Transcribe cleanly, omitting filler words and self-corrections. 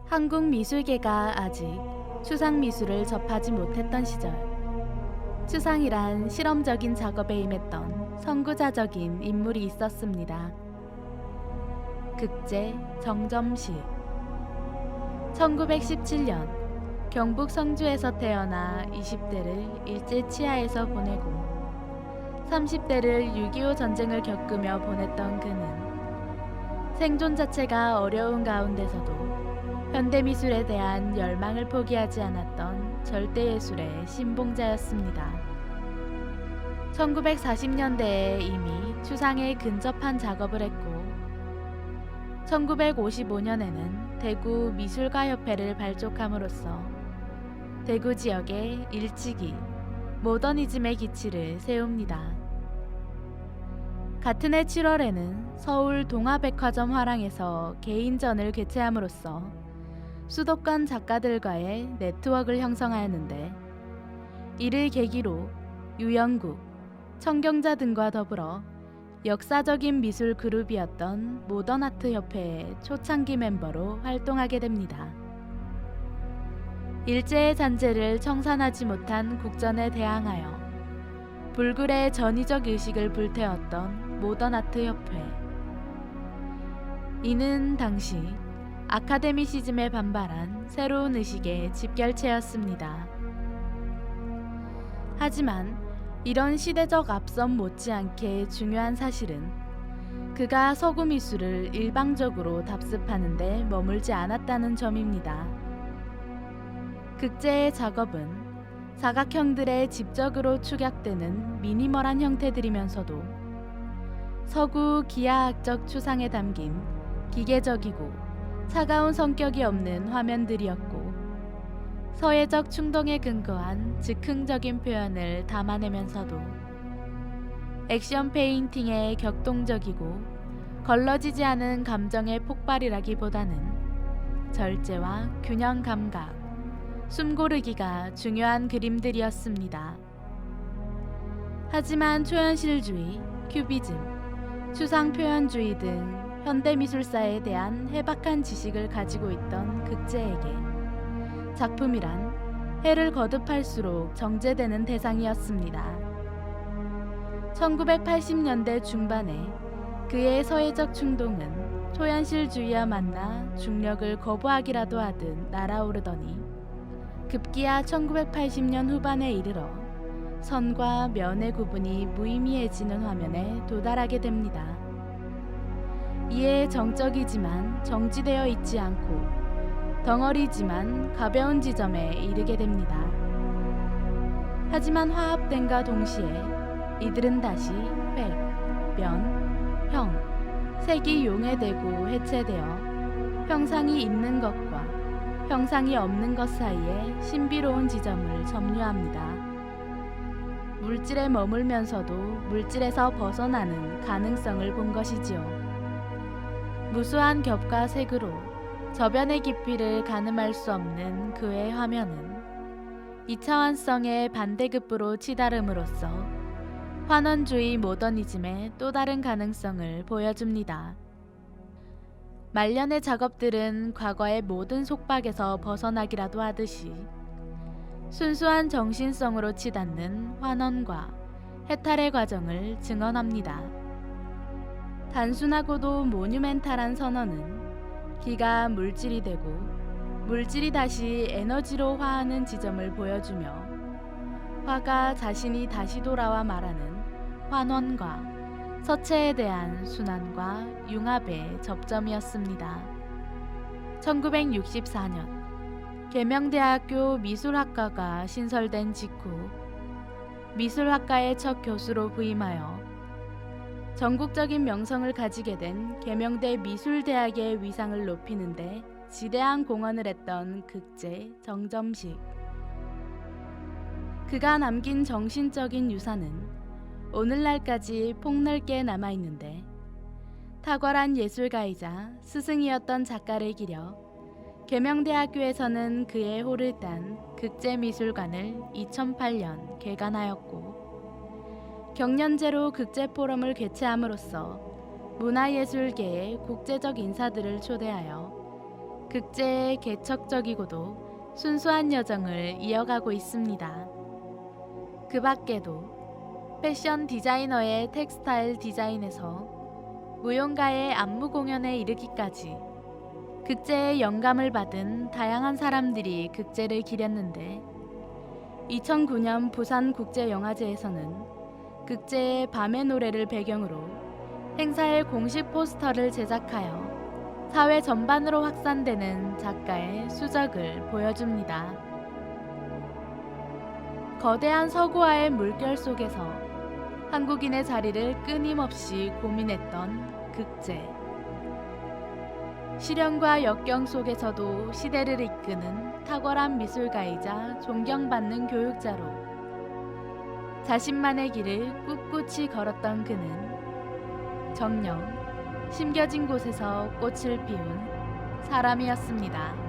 한국 미술계가 아직 추상 미술을 접하지 못했던 시절, 추상이란 실험적인 작업에 임했던 선구자적인 인물이 있었습니다. 극제 정점식. 1917년 경북 성주에서 태어나 20대를 일제 치하에서 보내고 30대를 6.25 전쟁을 겪으며 보냈던 그는 생존 자체가 어려운 가운데서도 현대미술에 대한 열망을 포기하지 않았던 절대예술의 신봉자였습니다. 1940년대에 이미 추상에 근접한 작업을 했고 1955년에는 대구 미술가협회를 발족함으로써 대구 지역에 일찍이 모더니즘의 기치를 세웁니다. 같은 해 7월에는 서울 동화백화점 화랑에서 개인전을 개최함으로써 수도권 작가들과의 네트워크를 형성하였는데, 이를 계기로 유영국, 청경자 등과 더불어 역사적인 미술 그룹이었던 모던아트 협회의 초창기 멤버로 활동하게 됩니다. 일제의 잔재를 청산하지 못한 국전에 대항하여 불굴의 전위적 의식을 불태웠던 모던아트 협회. 이는 당시 아카데미시즘에 반발한 새로운 의식의 집결체였습니다. 하지만 이런 시대적 앞선 못지않게 중요한 사실은 그가 서구 미술을 일방적으로 답습하는 데 머물지 않았다는 점입니다. 극제의 작업은 사각형들의 집적으로 축약되는 미니멀한 형태들이면서도 서구 기하학적 추상에 담긴 기계적이고 차가운 성격이 없는 화면들이었고, 서예적 충동에 근거한 즉흥적인 표현을 담아내면서도 액션 페인팅의 격동적이고 걸러지지 않은 감정의 폭발이라기보다는 절제와 균형 감각, 숨고르기가 중요한 그림들이었습니다. 하지만 초현실주의, 큐비즘, 추상표현주의 등 현대미술사에 대한 해박한 지식을 가지고 있던 극제에게 작품이란 해를 거듭할수록 정제되는 대상이었습니다. 1980년대 중반에 그의 서예적 충동은 초현실주의와 만나 중력을 거부하기라도 하듯 날아오르더니 급기야 1980년 후반에 이르러 선과 면의 구분이 무의미해지는 화면에 도달하게 됩니다. 이에 정적이지만 정지되어 있지 않고 덩어리지만 가벼운 지점에 이르게 됩니다. 하지만 화합됨과 동시에 이들은 다시 획, 면, 형, 색이 용해되고 해체되어 형상이 있는 것과 형상이 없는 것 사이에 신비로운 지점을 점유합니다. 물질에 머물면서도 물질에서 벗어나는 가능성을 본 것이지요. 무수한 겹과 색으로 저변의 깊이를 가늠할 수 없는 그의 화면은 이차원성의 반대급부로 치달음으로써 환원주의 모더니즘의 또 다른 가능성을 보여줍니다. 말년의 작업들은 과거의 모든 속박에서 벗어나기라도 하듯이 순수한 정신성으로 치닫는 환원과 해탈의 과정을 증언합니다. 단순하고도 모뉴멘탈한 선언은 기가 물질이 되고 물질이 다시 에너지로 화하는 지점을 보여주며 화가 자신이 다시 돌아와 말하는 환원과 서체에 대한 순환과 융합의 접점이었습니다. 1964년 계명대학교 미술학과가 신설된 직후 미술학과의 첫 교수로 부임하여 전국적인 명성을 가지게 된 계명대 미술대학의 위상을 높이는데 지대한 공헌을 했던 극제 정점식. 그가 남긴 정신적인 유산은 오늘날까지 폭넓게 남아있는데, 탁월한 예술가이자 스승이었던 작가를 기려 계명대학교에서는 그의 호를 딴 극제미술관을 2008년 개관하였고, 경년제로 극제포럼을 개최함으로써 문화예술계의 국제적 인사들을 초대하여 극제의 개척적이고도 순수한 여정을 이어가고 있습니다. 그 밖에도 패션 디자이너의 텍스타일 디자인에서 무용가의 안무 공연에 이르기까지 극제의 영감을 받은 다양한 사람들이 극제를 기렸는데 2009년 부산국제영화제에서는 극제의 밤의 노래를 배경으로 행사의 공식 포스터를 제작하여 사회 전반으로 확산되는 작가의 수작을 보여줍니다. 거대한 서구화의 물결 속에서 한국인의 자리를 끊임없이 고민했던 극제. 시련과 역경 속에서도 시대를 이끄는 탁월한 미술가이자 존경받는 교육자로 자신만의 길을 꿋꿋이 걸었던 그는 정녕 심겨진 곳에서 꽃을 피운 사람이었습니다.